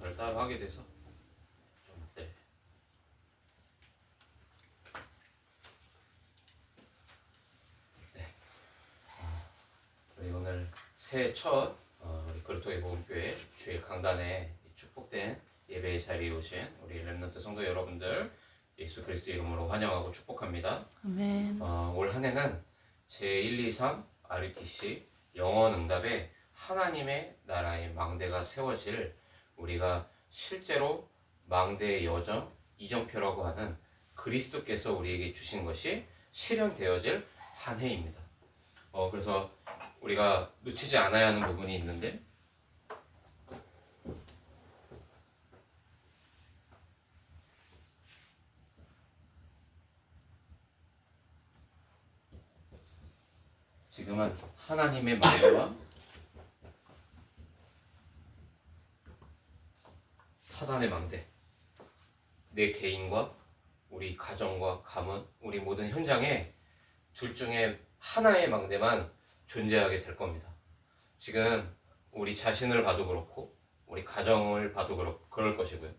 역할을 따로 하게 돼서 좀 우리 오늘 새해 첫 우리 그리스도의 복음교회 주일 강단에 축복된 예배의 자리에 오신 우리 렘넌트 성도 여러분들 예수 그리스도 이름으로 환영하고 축복합니다. 아멘. 올 한 해는 제123 RUTC 영원응답에 하나님의 나라의 망대가 세워질 우리가 실제로 망대의 여정, 이정표라고 하는 그리스도께서 우리에게 주신 것이 실현되어질 한 해입니다. 그래서 우리가 놓치지 않아야 하는 부분이 있는데 지금은 하나님의 망대와 사단의 망대, 내 개인과 우리 가정과 가문, 우리 모든 현장에 둘 중에 하나의 망대만 존재하게 될 겁니다. 지금 우리 자신을 봐도 그렇고 우리 가정을 봐도 그럴 것이고요.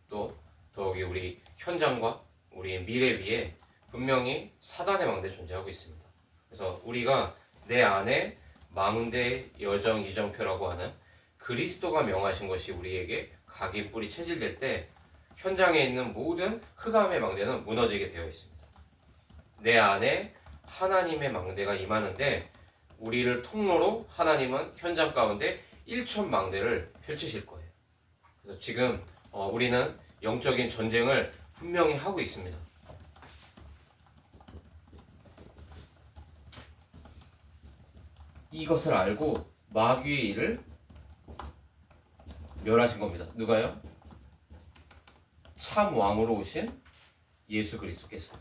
또 더욱이 우리 현장과 우리 미래 위에 분명히 사단의 망대 존재하고 있습니다. 그래서 우리가 내 안에 망대 여정 이정표라고 하는 그리스도가 명하신 것이 우리에게 각인 뿌리 체질될 때 현장에 있는 모든 흑암의 망대는 무너지게 되어 있습니다. 내 안에 하나님의 망대가 임하는데 우리를 통로로 하나님은 현장 가운데 1천 망대를 펼치실 거예요. 그래서 지금 우리는 영적인 전쟁을 분명히 하고 있습니다. 이것을 알고 마귀의 일을 멸하신 겁니다. 누가요? 참 왕으로 오신 예수 그리스도께서.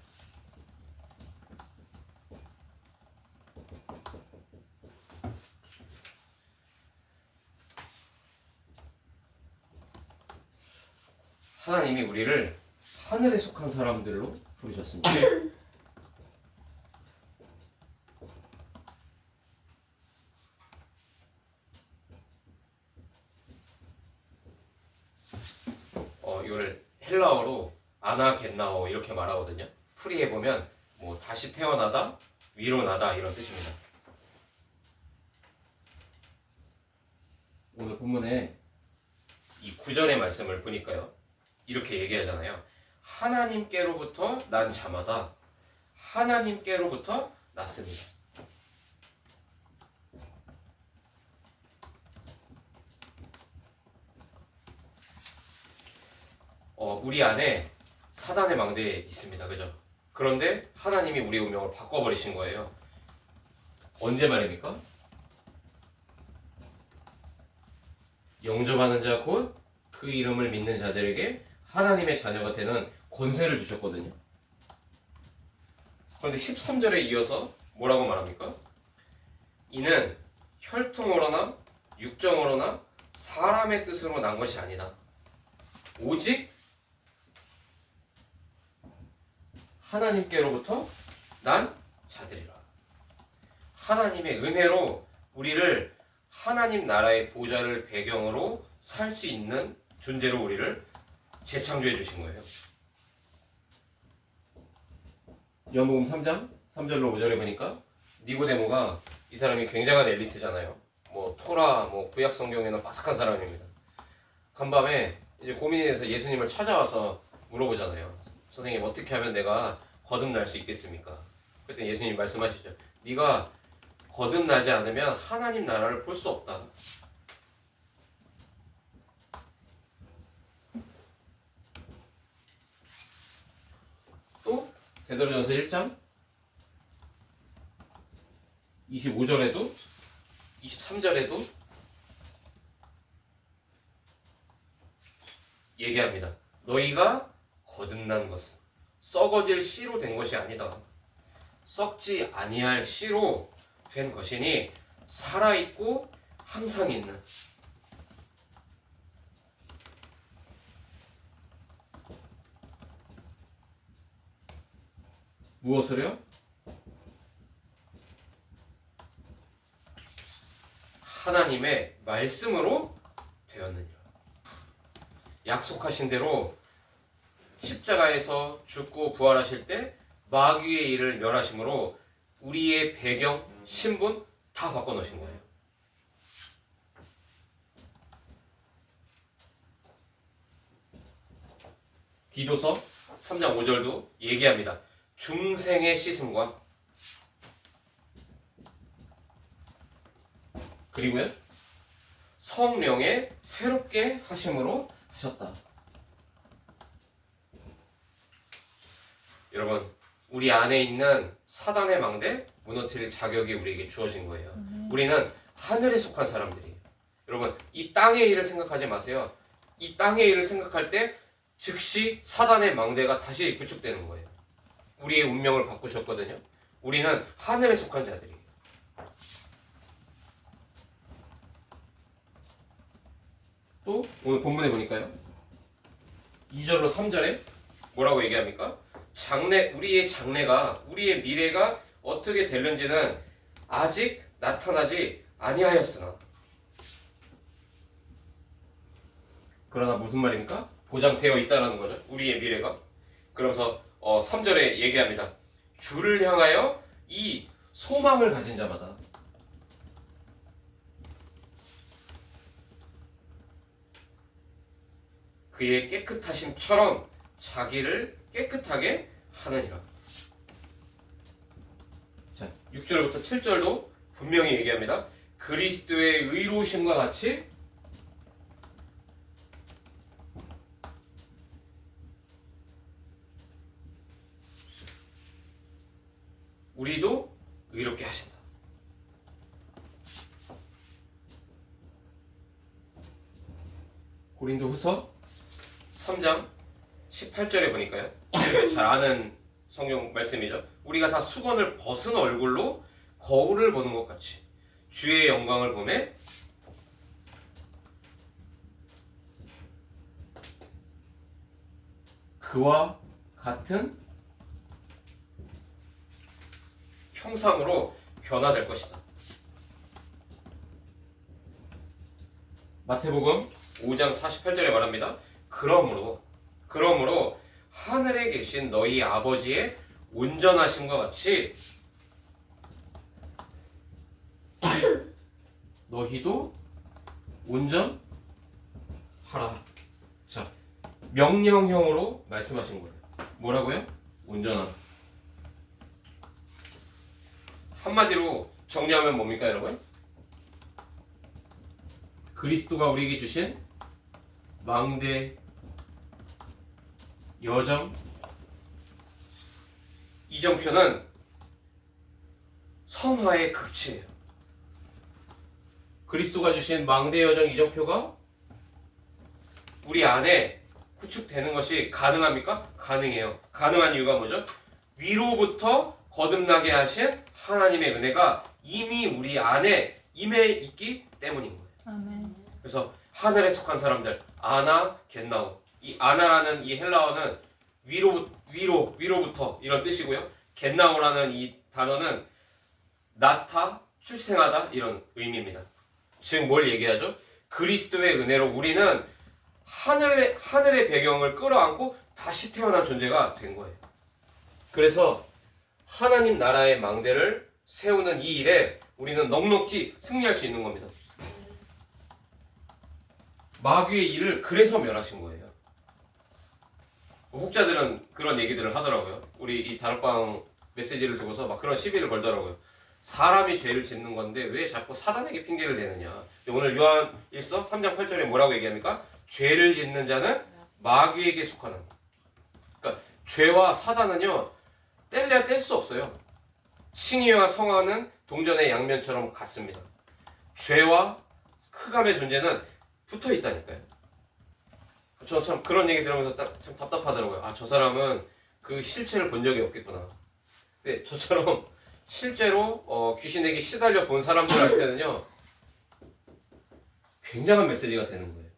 하나님이 우리를 하늘에 속한 사람들로 부르셨습니다. 이걸 헬라어로 아나겟나오 이렇게 말하거든요. 풀이해 보면 뭐 다시 태어나다, 위로 나다 이런 뜻입니다. 오늘 본문에 이 9절의 말씀을 보니까요. 이렇게 얘기하잖아요. 하나님께로부터 난 자마다 하나님께로부터 났습니다. 우리 안에 사단의 망대에 있습니다. 그죠? 그런데 하나님이 우리의 운명을 바꿔버리신 거예요. 언제 말입니까? 영접하는 자 곧 그 이름을 믿는 자들에게 하나님의 자녀가 되는 권세를 주셨거든요. 그런데 13절에 이어서 뭐라고 말합니까? 이는 혈통으로나 육정으로나 사람의 뜻으로 난 것이 아니다. 오직 하나님께로부터 난 자들이라. 하나님의 은혜로 우리를 하나님 나라의 보좌를 배경으로 살 수 있는 존재로 우리를 재창조해 주신 거예요. 요한복음 3장 3절로 5절에 보니까 니고데모가 이 사람이 굉장한 엘리트잖아요. 뭐 토라, 뭐 구약 성경에는 바삭한 사람입니다. 간밤에 이제 고민이 돼서 예수님을 찾아와서 물어보잖아요. 선생님 어떻게 하면 내가 거듭날 수 있겠습니까? 그때 예수님이 말씀하시죠. 네가 거듭나지 않으면 하나님 나라를 볼 수 없다. 또 베드로전서 1장 25절에도 23절에도 얘기합니다. 너희가 거듭난 것은 썩어질 씨로 된 것이 아니다. 썩지 아니할 씨로 된 것이니 살아있고 항상 있는. 무엇을요? 하나님의 말씀으로 되었느니라. 약속하신 대로 십자가에서 죽고 부활하실 때 마귀의 일을 멸하심으로 우리의 배경, 신분 다 바꿔놓으신 거예요. 디도서 3장 5절도 얘기합니다. 중생의 씻음과 그리고요 성령의 새롭게 하심으로 하셨다. 여러분, 우리 안에 있는 사단의 망대 무너뜨릴 자격이 우리에게 주어진 거예요. 우리는 하늘에 속한 사람들이에요. 여러분, 이 땅의 일을 생각하지 마세요. 이 땅의 일을 생각할 때 즉시 사단의 망대가 다시 구축되는 거예요. 우리의 운명을 바꾸셨거든요. 우리는 하늘에 속한 자들이에요. 또 오늘 본문에 보니까요. 2절로 3절에 뭐라고 얘기합니까? 우리의 장래가, 우리의 미래가 어떻게 될는지는 아직 나타나지 아니하였으나. 그러나 무슨 말입니까? 보장되어 있다는 거죠. 우리의 미래가. 그러면서 3절에 얘기합니다. 주를 향하여 이 소망을 가진 자마다 그의 깨끗하심처럼 자기를 깨끗하게 하느니라. 자, 6절부터 7절도 분명히 얘기합니다. 그리스도의 의로우심과 같이 우리도 의롭게 하신다. 고린도후서 3장 18절에 보니까요. 우리가 잘 아는 성경 말씀이죠. 우리가 다 수건을 벗은 얼굴로 거울을 보는 것 같이 주의 영광을 보매 그와 같은 형상으로 변화될 것이다. 마태복음 5장 48절에 말합니다. 그러므로 하늘에 계신 너희 아버지의 온전하심과 같이 너희도 온전하라. 자, 명령형으로 말씀하신 거예요. 뭐라고요? 온전하라. 한마디로 정리하면 뭡니까, 여러분? 그리스도가 우리에게 주신 망대 여정 이정표는 성화의 극치예요. 그리스도가 주신 망대 여정 이정표가 우리 안에 구축되는 것이 가능합니까? 가능해요. 가능한 이유가 뭐죠? 위로부터 거듭나게 하신 하나님의 은혜가 이미 우리 안에 임해 있기 때문인 거예요. 아멘. 그래서 하늘에 속한 사람들, 아나, 겟나우. 이 아나라는 이 헬라어는 위로부터 이런 뜻이고요. 겟나우라는 이 단어는 낳다, 출생하다 이런 의미입니다. 즉 뭘 얘기하죠? 그리스도의 은혜로 우리는 하늘의 배경을 끌어안고 다시 태어난 존재가 된 거예요. 그래서 하나님 나라의 망대를 세우는 이 일에 우리는 넉넉히 승리할 수 있는 겁니다. 마귀의 일을 그래서 멸하신 거예요. 혹자들은 그런 얘기들을 하더라고요. 우리 이 다락방 메시지를 두고서 막 그런 시비를 걸더라고요. 사람이 죄를 짓는 건데 왜 자꾸 사단에게 핑계를 대느냐. 오늘 요한일서 3장 8절에 뭐라고 얘기합니까? 죄를 짓는 자는 마귀에게 속하는. 그러니까 죄와 사단은요 뗄래야 뗄 수 없어요. 칭의와 성화는 동전의 양면처럼 같습니다. 죄와 흑암의 존재는 붙어 있다니까요. 저 참 그런 얘기 들으면서 참 답답하더라고요. 아, 저 사람은 그 실체를 본 적이 없겠구나. 근데 저처럼 실제로 귀신에게 시달려 본 사람들한테는요 굉장한 메시지가 되는 거예요.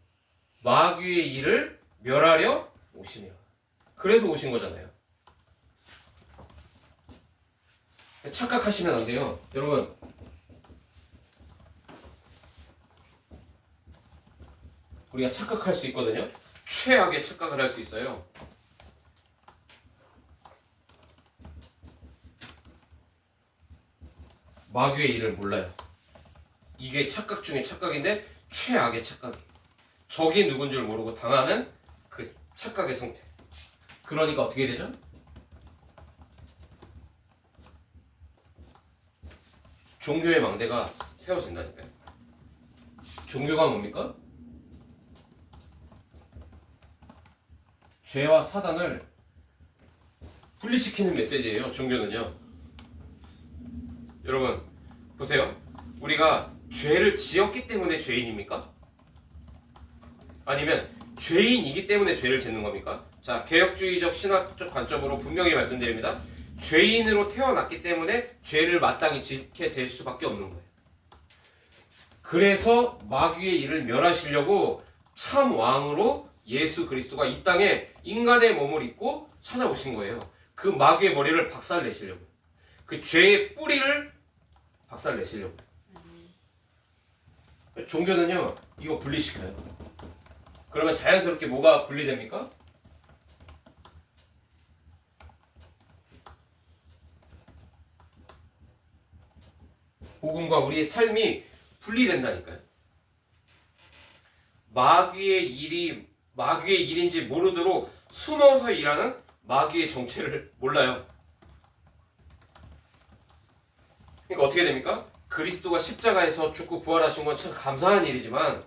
마귀의 일을 멸하려 오시니라. 그래서 오신 거잖아요. 착각하시면 안 돼요. 여러분, 우리가 착각할 수 있거든요. 최악의 착각을 할 수 있어요. 마귀의 일을 몰라요. 이게 착각 중에 착각인데 최악의 착각이에요. 적이 누군 줄 모르고 당하는 그 착각의 상태. 그러니까 어떻게 되죠? 종교의 망대가 세워진다니까요. 종교가 뭡니까? 죄와 사단을 분리시키는 메시지예요. 종교는요. 여러분 보세요. 우리가 죄를 지었기 때문에 죄인입니까? 아니면 죄인이기 때문에 죄를 짓는 겁니까? 자, 개혁주의적 신학적 관점으로 분명히 말씀드립니다. 죄인으로 태어났기 때문에 죄를 마땅히 짓게 될 수밖에 없는 거예요. 그래서 마귀의 일을 멸하시려고 참 왕으로 예수 그리스도가 이 땅에 인간의 몸을 입고 찾아오신 거예요. 그 마귀의 머리를 박살내시려고. 그 죄의 뿌리를 박살내시려고. 종교는요, 이거 분리시켜요. 그러면 자연스럽게 뭐가 분리됩니까? 복음과 우리의 삶이 분리된다니까요. 마귀의 일인지 모르도록 숨어서 일하는 마귀의 정체를 몰라요. 그러니까 어떻게 됩니까? 그리스도가 십자가에서 죽고 부활하신 건 참 감사한 일이지만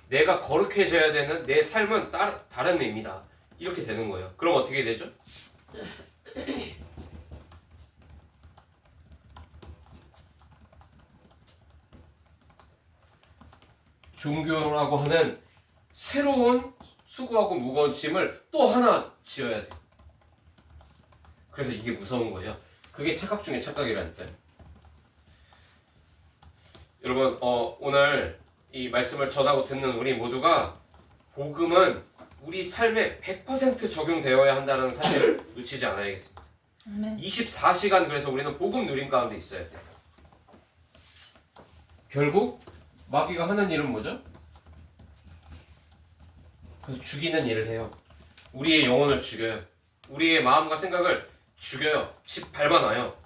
내가 거룩해져야 되는 내 삶은 다른 의미다. 이렇게 되는 거예요. 그럼 어떻게 되죠? 종교라고 하는 새로운 수고하고 무거운 짐을 또 하나 지어야 돼. 그래서 이게 무서운 거예요. 그게 착각 중에 착각이라니까요. 여러분, 오늘 이 말씀을 전하고 듣는 우리 모두가 복음은 우리 삶에 100% 적용되어야 한다는 사실을 놓치지 않아야겠습니다. 24시간 그래서 우리는 복음 누림 가운데 있어야 돼요. 결국 마귀가 하는 일은 뭐죠? 그래서 죽이는 일을 해요. 우리의 영혼을 죽여요. 우리의 마음과 생각을 죽여요. 집 밟아놔요.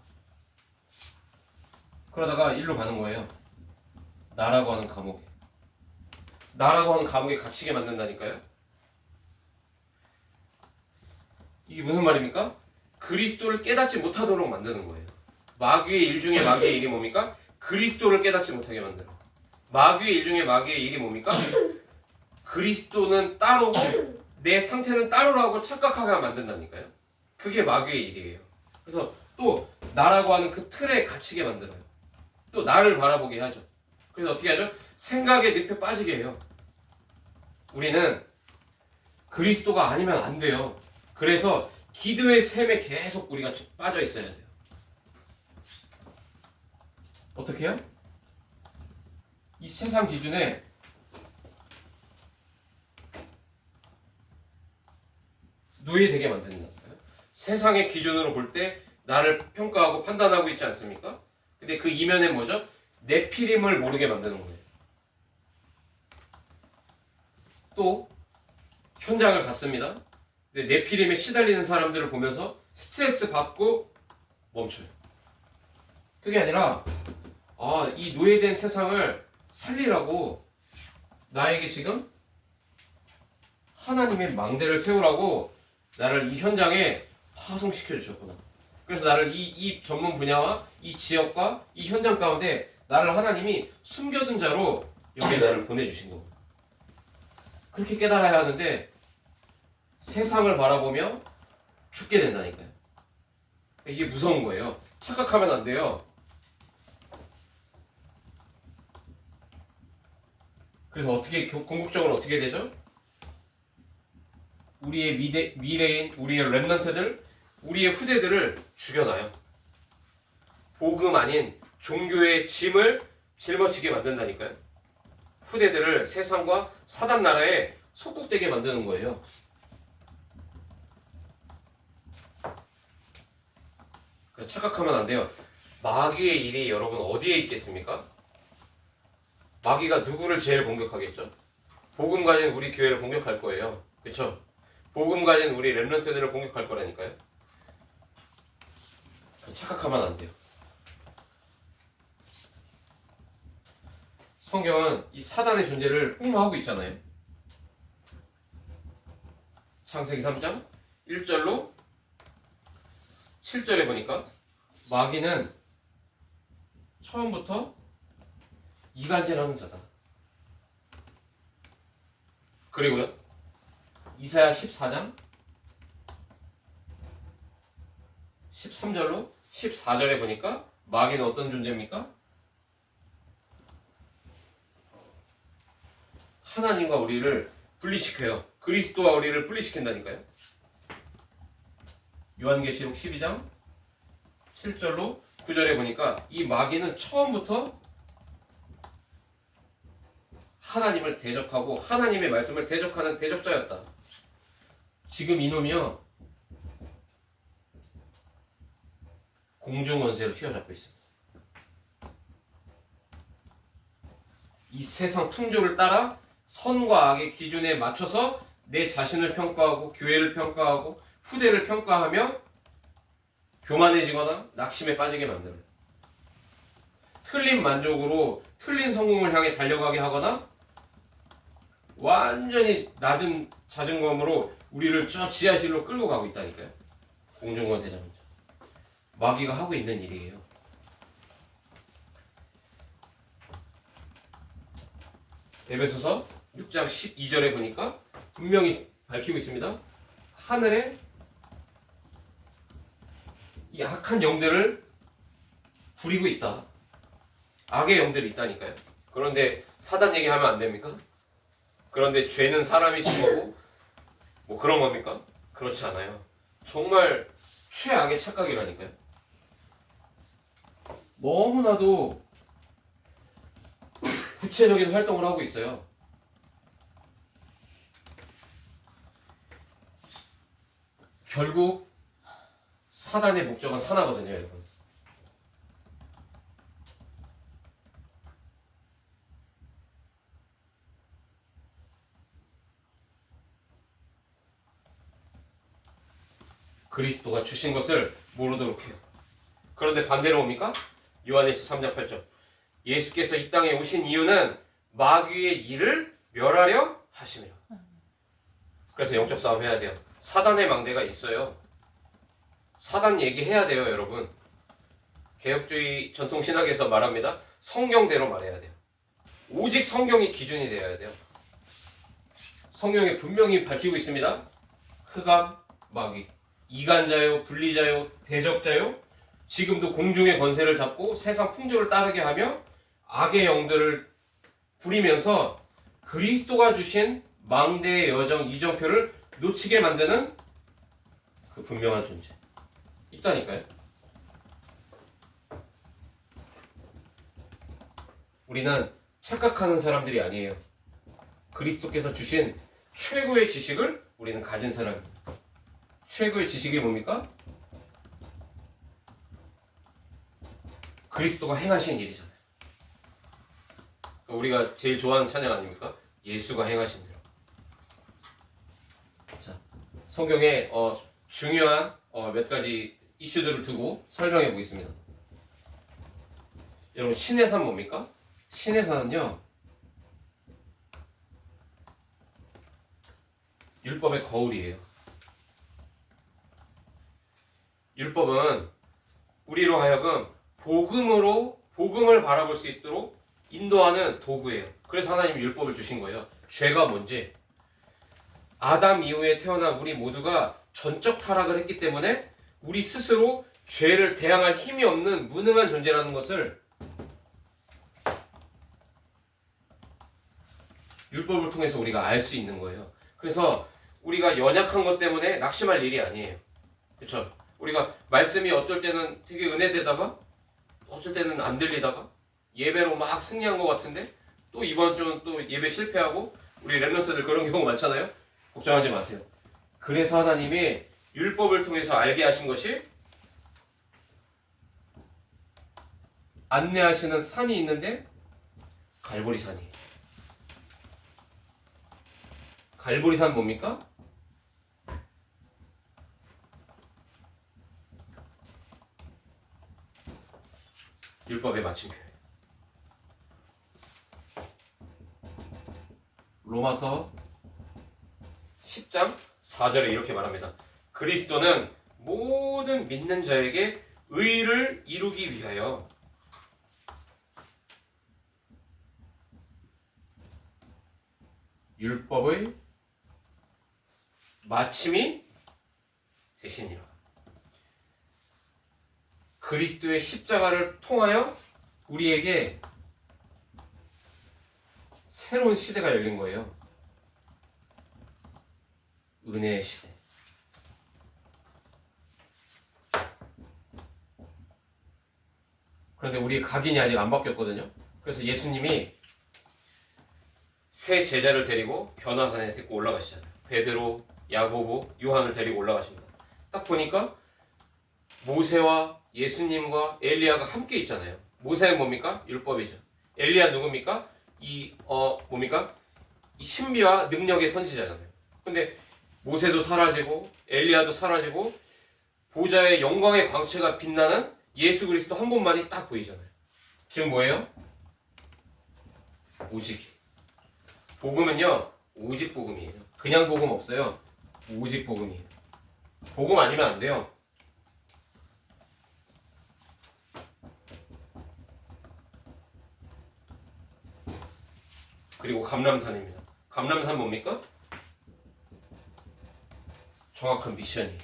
그러다가 일로 가는 거예요. 나라고 하는 감옥에. 나라고 하는 감옥에 갇히게 만든다니까요. 이게 무슨 말입니까? 그리스도를 깨닫지 못하도록 만드는 거예요. 마귀의 일 중에 마귀의 일이 뭡니까? 그리스도를 깨닫지 못하게 만들어요. 마귀의 일 중에 마귀의 일이 뭡니까? 그리스도는 따로고 내 상태는 따로라고 착각하게 만든다니까요. 그게 마귀의 일이에요. 그래서 또 나라고 하는 그 틀에 갇히게 만들어요. 또 나를 바라보게 하죠. 그래서 어떻게 하죠? 생각의 늪에 빠지게 해요. 우리는 그리스도가 아니면 안 돼요. 그래서 기도의 샘에 계속 우리가 빠져 있어야 돼요. 어떻게 해요? 이 세상 기준에 노예되게 만든다고요. 세상의 기준으로 볼 때 나를 평가하고 판단하고 있지 않습니까? 근데 그 이면에 뭐죠? 네피림을 모르게 만드는 거예요. 또 현장을 갔습니다. 근데 네피림에 시달리는 사람들을 보면서 스트레스 받고 멈춰요. 그게 아니라 이 노예된 세상을 살리라고 나에게 지금 하나님의 망대를 세우라고 나를 이 현장에 파송시켜 주셨구나. 그래서 나를 이 전문 분야와 이 지역과 이 현장 가운데 나를 하나님이 숨겨둔 자로 여기에 나를 보내주신 거고. 그렇게 깨달아야 하는데 세상을 바라보며 죽게 된다니까요. 이게 무서운 거예요. 착각하면 안 돼요. 그래서 어떻게 궁극적으로 어떻게 되죠? 우리의 미래인 우리의 렘넌트들, 우리의 후대들을 죽여놔요. 복음 아닌 종교의 짐을 짊어지게 만든다니까요. 후대들을 세상과 사단 나라에 속국되게 만드는 거예요. 그래서 착각하면 안 돼요. 마귀의 일이 여러분 어디에 있겠습니까? 마귀가 누구를 제일 공격하겠죠? 복음 가진 우리 교회를 공격할 거예요. 그쵸? 복음 가진 우리 렘넌트들을 공격할 거라니까요. 착각하면 안 돼요. 성경은 이 사단의 존재를 폭로하고 있잖아요. 창세기 3장 1절로 7절에 보니까 마귀는 처음부터 이간질하는 자다. 그리고요, 이사야 14장 13절로 14절에 보니까 마귀는 어떤 존재입니까? 하나님과 우리를 분리시켜요. 그리스도와 우리를 분리시킨다니까요. 요한계시록 12장 7절로 9절에 보니까 이 마귀는 처음부터 하나님을 대적하고 하나님의 말씀을 대적하는 대적자였다. 지금 이놈이요, 공중권세를 휘어잡고 있습니다. 이 세상 풍조를 따라 선과 악의 기준에 맞춰서 내 자신을 평가하고 교회를 평가하고 후대를 평가하며 교만해지거나 낙심에 빠지게 만들어요. 틀린 만족으로 틀린 성공을 향해 달려가게 하거나 완전히 낮은 자존감으로 우리를 저 지하실로 끌고 가고 있다니까요. 공중권세자입니다. 마귀가 하고 있는 일이에요. 에베소서 6장 12절에 보니까 분명히 밝히고 있습니다. 하늘에 이 악한 영들을 부리고 있다. 악의 영들이 있다니까요. 그런데 사단 얘기하면 안 됩니까? 그런데 죄는 사람이 진 거고 뭐 그런 겁니까? 그렇지 않아요. 정말 최악의 착각이라니까요. 너무나도 구체적인 활동을 하고 있어요. 결국 사단의 목적은 하나거든요, 여러분. 그리스도가 주신 것을 모르도록 해요. 그런데 반대로 뭡니까? 요한일서 3장 8절. 예수께서 이 땅에 오신 이유는 마귀의 일을 멸하려 하심이라. 그래서 영적 싸움 해야 돼요. 사단의 망대가 있어요. 사단 얘기해야 돼요, 여러분. 개혁주의 전통신학에서 말합니다. 성경대로 말해야 돼요. 오직 성경이 기준이 되어야 돼요. 성경에 분명히 밝히고 있습니다. 흑암, 마귀, 이간자요, 분리자요, 대적자요, 지금도 공중의 권세를 잡고 세상 풍조를 따르게 하며 악의 영들을 부리면서 그리스도가 주신 망대의 여정 이정표를 놓치게 만드는 그 분명한 존재 있다니까요. 우리는 착각하는 사람들이 아니에요. 그리스도께서 주신 최고의 지식을 우리는 가진 사람입니다. 최고의 지식이 뭡니까? 그리스도가 행하신 일이잖아요. 우리가 제일 좋아하는 찬양 아닙니까? 예수가 행하신 대로. 자, 성경에 중요한 몇 가지 이슈들을 두고 설명해 보겠습니다. 여러분, 신의 산 뭡니까? 신의 산은요, 율법의 거울이에요. 율법은 우리로 하여금 복음을 바라볼 수 있도록 인도하는 도구예요. 그래서 하나님이 율법을 주신 거예요. 죄가 뭔지, 아담 이후에 태어난 우리 모두가 전적 타락을 했기 때문에 우리 스스로 죄를 대항할 힘이 없는 무능한 존재라는 것을 율법을 통해서 우리가 알 수 있는 거예요. 그래서 우리가 연약한 것 때문에 낙심할 일이 아니에요. 그렇죠? 우리가 말씀이 어떨 때는 되게 은혜되다가 어쩔 때는 안 들리다가 예배로 막 승리한 것 같은데 또 이번 주는 또 예배 실패하고 우리 렘넌트들 그런 경우 많잖아요. 걱정하지 마세요. 그래서 하나님이 율법을 통해서 알게 하신 것이 안내하시는 산이 있는데 갈보리산이에요. 갈보리산 뭡니까? 율법의 마침표예요. 로마서 10장 4절에 이렇게 말합니다. 그리스도는 모든 믿는 자에게 의를 이루기 위하여 율법의 마침이 되시니라. 그리스도의 십자가를 통하여 우리에게 새로운 시대가 열린 거예요. 은혜의 시대. 그런데 우리 각인이 아직 안 바뀌었거든요. 그래서 예수님이 새 제자를 데리고 변화산에 데리고 올라가시잖아요. 베드로, 야고보, 요한을 데리고 올라가십니다. 딱 보니까 모세와 예수님과 엘리야가 함께 있잖아요. 모세는 뭡니까? 율법이죠. 엘리야 누굽니까? 뭡니까? 이 신비와 능력의 선지자잖아요. 근데 모세도 사라지고 엘리야도 사라지고 보좌의 영광의 광채가 빛나는 예수 그리스도 한 분만이 딱 보이잖아요. 지금 뭐예요? 오직. 복음은요, 오직 복음이에요. 그냥 복음 없어요. 오직 복음이에요. 복음 아니면 안 돼요. 그리고 감람산입니다. 감람산 뭡니까? 정확한 미션이에요.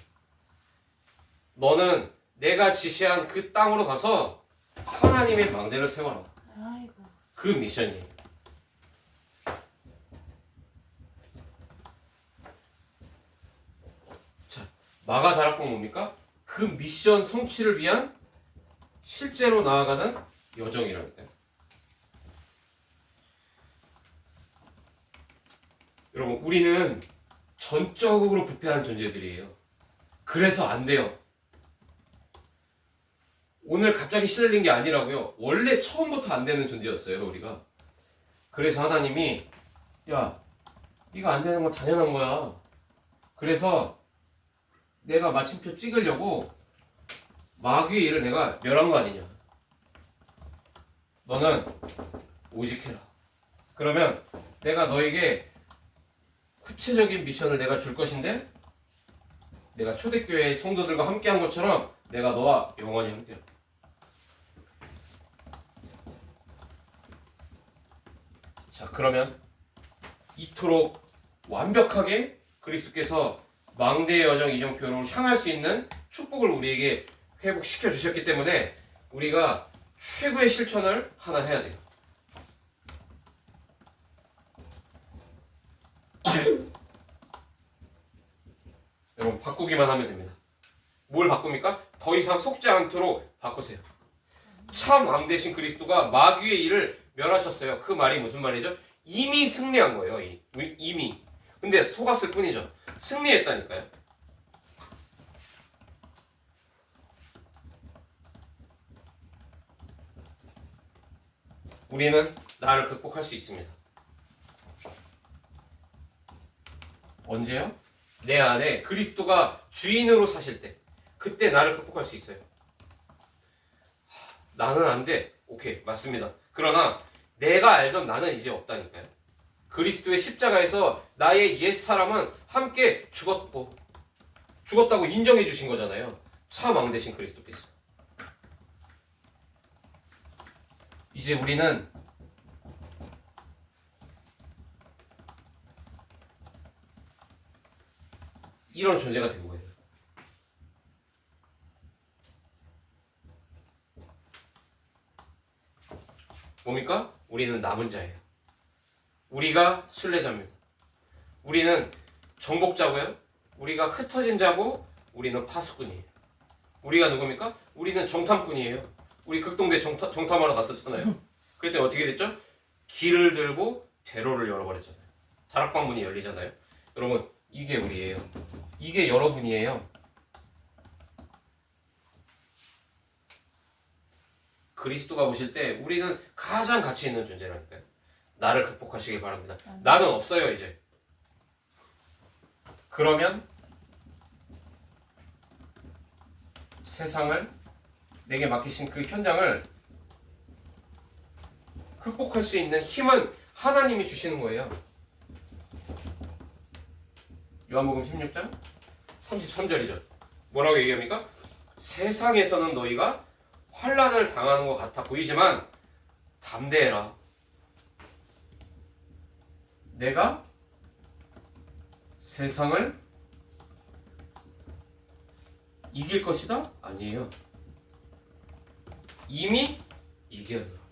너는 내가 지시한 그 땅으로 가서 하나님의 망대를 세워라. 아이고. 그 미션이에요. 자, 마가다락방 뭡니까? 그 미션 성취를 위한 실제로 나아가는 여정이라니까요. 여러분, 우리는 전적으로 부패한 존재들이에요. 그래서 안 돼요. 오늘 갑자기 시달린 게 아니라고요. 원래 처음부터 안 되는 존재였어요, 우리가. 그래서 하나님이 야, 이거 안 되는 건 당연한 거야. 그래서 내가 마침표 찍으려고 마귀의 일을 내가 멸한 거 아니냐. 너는 오직해라. 그러면 내가 너에게 구체적인 미션을 내가 줄 것인데 내가 초대교회 성도들과 함께한 것처럼 내가 너와 영원히 함께할 거야. 자, 그러면 이토록 완벽하게 그리스도께서 망대의 여정 이정표로 향할 수 있는 축복을 우리에게 회복시켜 주셨기 때문에 우리가 최고의 실천을 하나 해야 돼요. 여러분, 바꾸기만 하면 됩니다. 뭘 바꿉니까? 더 이상 속지 않도록 바꾸세요. 참 왕 되신 그리스도가 마귀의 일을 멸하셨어요. 그 말이 무슨 말이죠? 이미 승리한 거예요. 이미. 근데 속았을 뿐이죠. 승리했다니까요. 우리는 나를 극복할 수 있습니다. 언제요? 내 안에 그리스도가 주인으로 사실 때, 그때 나를 극복할 수 있어요. 나는 안 돼. 오케이, 맞습니다. 그러나 내가 알던 나는 이제 없다니까요. 그리스도의 십자가에서 나의 옛 사람은 함께 죽었다고 인정해 주신 거잖아요. 참 왕 되신 그리스도께서. 이제 우리는 이런 존재가 된 거예요. 뭡니까? 우리는 남은 자예요. 우리가 순례자입니다. 우리는 정복자고요. 우리가 흩어진 자고 우리는 파수꾼이에요. 우리가 누굽니까? 우리는 정탐꾼이에요. 우리 극동대 정탐하러 갔었잖아요. 그때 어떻게 됐죠? 길을 들고 대로를 열어버렸잖아요. 다락방문이 열리잖아요. 여러분, 이게 우리예요. 이게 여러분이에요. 그리스도가 오실 때 우리는 가장 가치 있는 존재라니까요. 나를 극복하시길 바랍니다. 나는 없어요, 이제. 그러면 세상을, 내게 맡기신 그 현장을 극복할 수 있는 힘은 하나님이 주시는 거예요. 요한복음 16장 33절이죠. 뭐라고 얘기합니까? 세상에서는 너희가 환난을 당하는 것 같아 보이지만 담대해라. 내가 세상을 이길 것이다? 아니에요. 이미 이겼노라.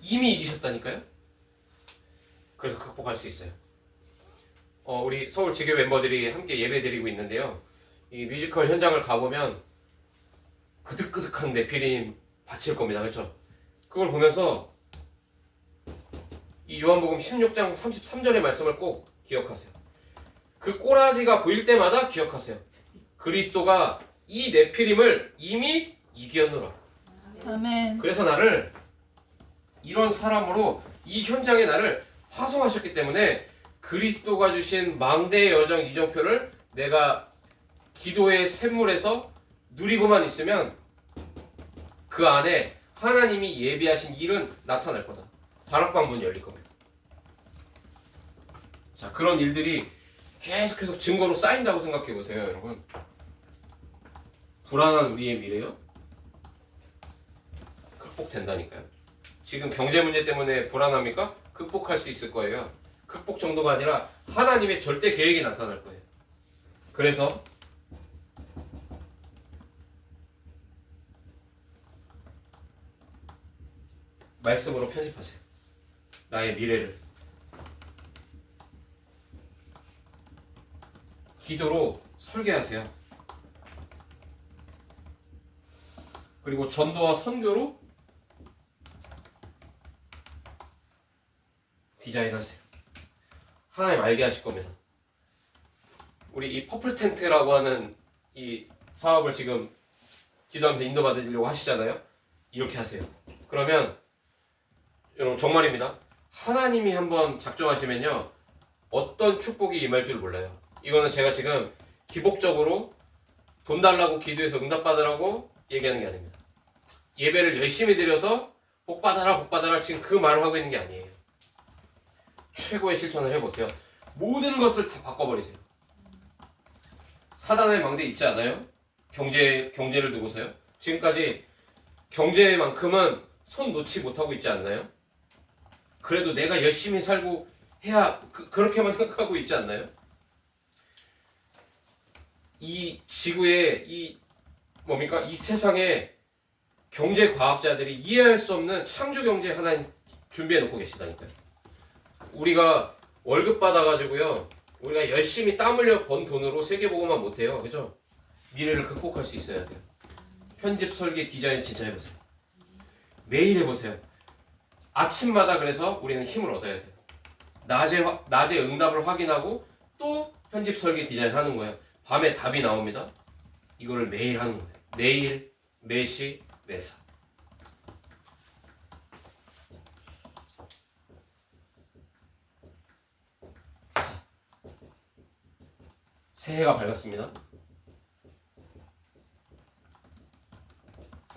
이미 이기셨다니까요. 그래서 극복할 수 있어요. 우리 서울 지교 멤버들이 함께 예배 드리고 있는데요. 이 뮤지컬 현장을 가보면 그득그득한 네피림 바칠 겁니다. 그렇죠? 그걸 보면서 이 요한복음 16장 33절의 말씀을 꼭 기억하세요. 그 꼬라지가 보일 때마다 기억하세요. 그리스도가 이 네피림을 이미 이겼노라. 아멘. 그래서 나를 이런 사람으로 이 현장에 나를 화송하셨기 때문에 그리스도가 주신 망대의 여정 이정표를 내가 기도의 샘물에서 누리고만 있으면 그 안에 하나님이 예비하신 일은 나타날 거다. 다락방 문이 열릴 겁니다. 자, 그런 일들이 계속 증거로 쌓인다고 생각해 보세요, 여러분. 불안한 우리의 미래요? 극복된다니까요. 지금 경제 문제 때문에 불안합니까? 극복할 수 있을 거예요. 극복 정도가 아니라 하나님의 절대 계획이 나타날 거예요. 그래서 말씀으로 편집하세요. 나의 미래를. 기도로 설계하세요. 그리고 전도와 선교로 디자인하세요. 하나님 알게 하실 겁니다. 우리 이 퍼플 텐트라고 하는 이 사업을 지금 기도하면서 인도받으려고 하시잖아요. 이렇게 하세요. 그러면 여러분 정말입니다. 하나님이 한번 작정하시면요. 어떤 축복이 임할 줄 몰라요. 이거는 제가 지금 기복적으로 돈 달라고 기도해서 응답받으라고 얘기하는 게 아닙니다. 예배를 열심히 드려서 복 받아라 지금 그 말을 하고 있는 게 아니에요. 최고의 실천을 해보세요. 모든 것을 다 바꿔버리세요. 사단의 망대 있지 않아요? 경제를 두고서요. 지금까지 경제만큼은 손 놓지 못하고 있지 않나요? 그래도 내가 열심히 살고 해야 그렇게만 생각하고 있지 않나요? 이 지구에 이 세상에 경제 과학자들이 이해할 수 없는 창조 경제 하나 준비해 놓고 계시다니까요. 우리가 월급 받아가지고요. 우리가 열심히 땀 흘려 번 돈으로 세계보고만 못해요. 그죠? 미래를 극복할 수 있어야 돼요. 편집, 설계, 디자인 진짜 해보세요. 매일 해보세요. 아침마다 그래서 우리는 힘을 얻어야 돼요. 낮에 응답을 확인하고 또 편집, 설계, 디자인 하는 거예요. 밤에 답이 나옵니다. 이거를 매일 하는 거예요. 매일, 매시, 매사. 새해가 밝았습니다.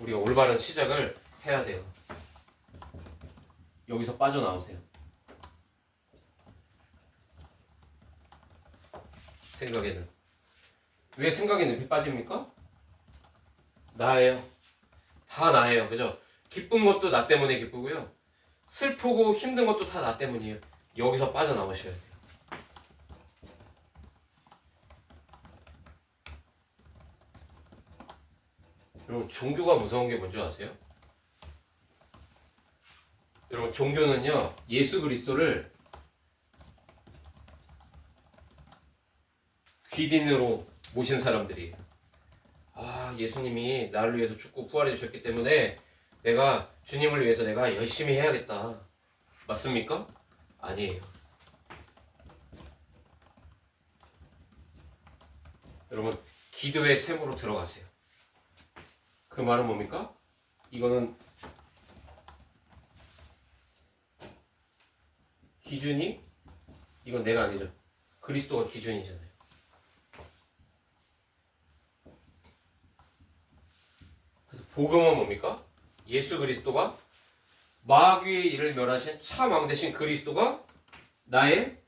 우리가 올바른 시작을 해야 돼요. 여기서 빠져나오세요. 생각에는. 왜 생각에 늪이 빠집니까? 나예요. 다 나예요. 그죠? 기쁜 것도 나 때문에 기쁘고요. 슬프고 힘든 것도 다 나 때문이에요. 여기서 빠져나오셔야 돼요. 여러분 종교가 무서운 게 뭔지 아세요? 여러분 종교는요 예수 그리스도를 귀빈으로 모신 사람들이에요. 아 예수님이 나를 위해서 죽고 부활해 주셨기 때문에 내가 주님을 위해서 내가 열심히 해야겠다. 맞습니까? 아니에요. 여러분 기도의 샘으로 들어가세요. 그 말은 뭡니까? 이거는 기준이 이건 내가 아니죠. 그리스도가 기준이잖아요. 그래서 복음은 뭡니까? 예수 그리스도가 마귀의 일을 멸하신 참 왕 되신 그리스도가 나의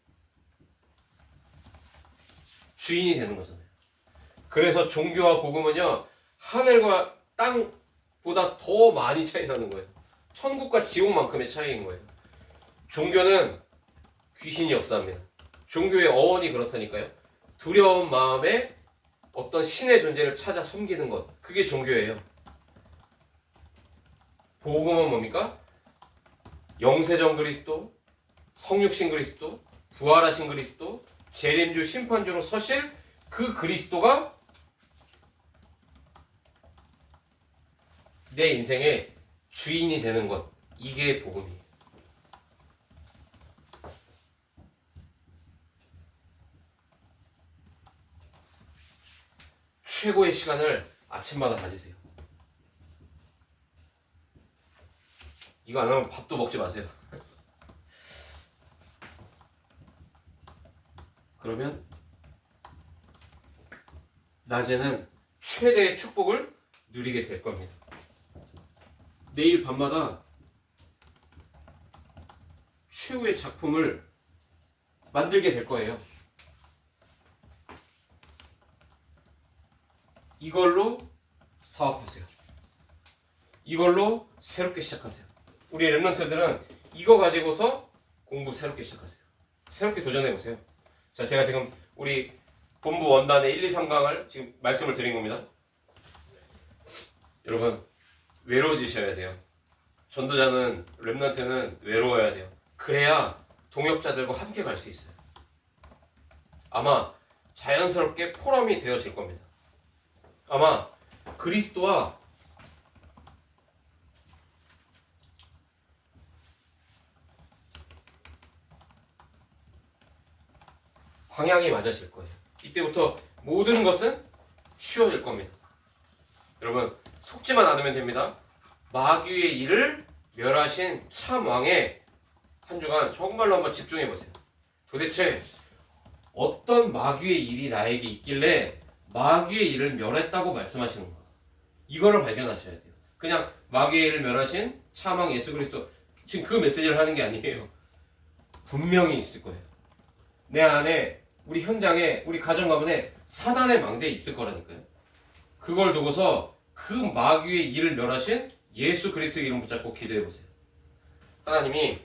주인이 되는 거잖아요. 그래서 종교와 복음은요, 하늘과 땅보다 더 많이 차이 나는 거예요. 천국과 지옥만큼의 차이인 거예요. 종교는 귀신이 역사합니다. 종교의 어원이 그렇다니까요. 두려운 마음에 어떤 신의 존재를 찾아 섬기는 것, 그게 종교예요. 복음은 뭡니까? 영세전 그리스도, 성육신 그리스도, 부활하신 그리스도, 재림주 심판주로 서실 그 그리스도가 내 인생의 주인이 되는 것, 이게 복음이에요. 최고의 시간을 아침마다 가지세요. 이거 안 하면 밥도 먹지 마세요. 그러면 낮에는 최대의 축복을 누리게 될 겁니다. 내일 밤마다 최후의 작품을 만들게 될 거예요. 이걸로 사업하세요. 이걸로 새롭게 시작하세요. 우리 랩런트들은 이거 가지고서 공부 새롭게 시작하세요. 새롭게 도전해보세요. 자, 제가 지금 우리 본부 원단의 1, 2, 3강을 지금 말씀을 드린 겁니다. 여러분, 외로워지셔야 돼요. 전도자는, 랩런트는 외로워야 돼요. 그래야 동역자들과 함께 갈 수 있어요. 아마 자연스럽게 포럼이 되어질 겁니다. 아마 그리스도와 방향이 맞아질 거예요. 이때부터 모든 것은 쉬워질 겁니다. 여러분, 속지만 않으면 됩니다. 마귀의 일을 멸하신 참 왕의 한 주간 정말로 한번 집중해 보세요. 도대체 어떤 마귀의 일이 나에게 있길래 마귀의 일을 멸했다고 말씀하시는 거예요. 이거를 발견하셔야 돼요. 그냥 마귀의 일을 멸하신 참 왕 예수 그리스도, 지금 그 메시지를 하는 게 아니에요. 분명히 있을 거예요. 내 안에, 우리 현장에, 우리 가정 가문에 사단의 망대에 있을 거라니까요. 그걸 두고서 그 마귀의 일을 멸하신 예수 그리스도의 이름 붙잡고 기도해 보세요. 하나님이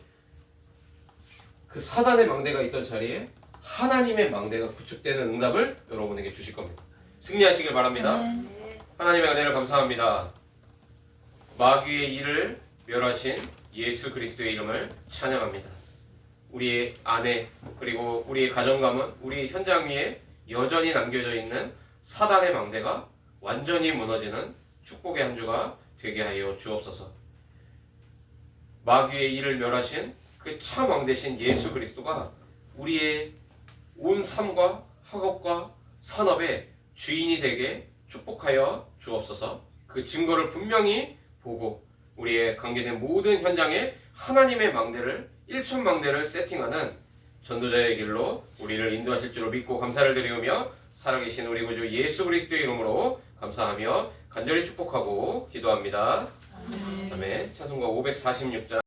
그 사단의 망대가 있던 자리에 하나님의 망대가 구축되는 응답을 여러분에게 주실 겁니다. 승리하시길 바랍니다. 하나님의 은혜를 감사합니다. 마귀의 일을 멸하신 예수 그리스도의 이름을 찬양합니다. 우리의 아내, 그리고 우리의 가정 가문, 우리 현장 위에 여전히 남겨져 있는 사단의 망대가 완전히 무너지는 축복의 한 주가 되게 하여 주옵소서. 마귀의 일을 멸하신 그 참 왕 되신 예수 그리스도가 우리의 온 삶과 학업과 산업의 주인이 되게 축복하여 주옵소서. 그 증거를 분명히 보고 우리의 관계된 모든 현장에 하나님의 망대를, 일천망대를 세팅하는 전도자의 길로 우리를 인도하실 줄로 믿고 감사를 드리우며 살아계신 우리 구주 예수 그리스도의 이름으로 감사하며 간절히 축복하고 기도합니다. 아멘. 찬송가 546장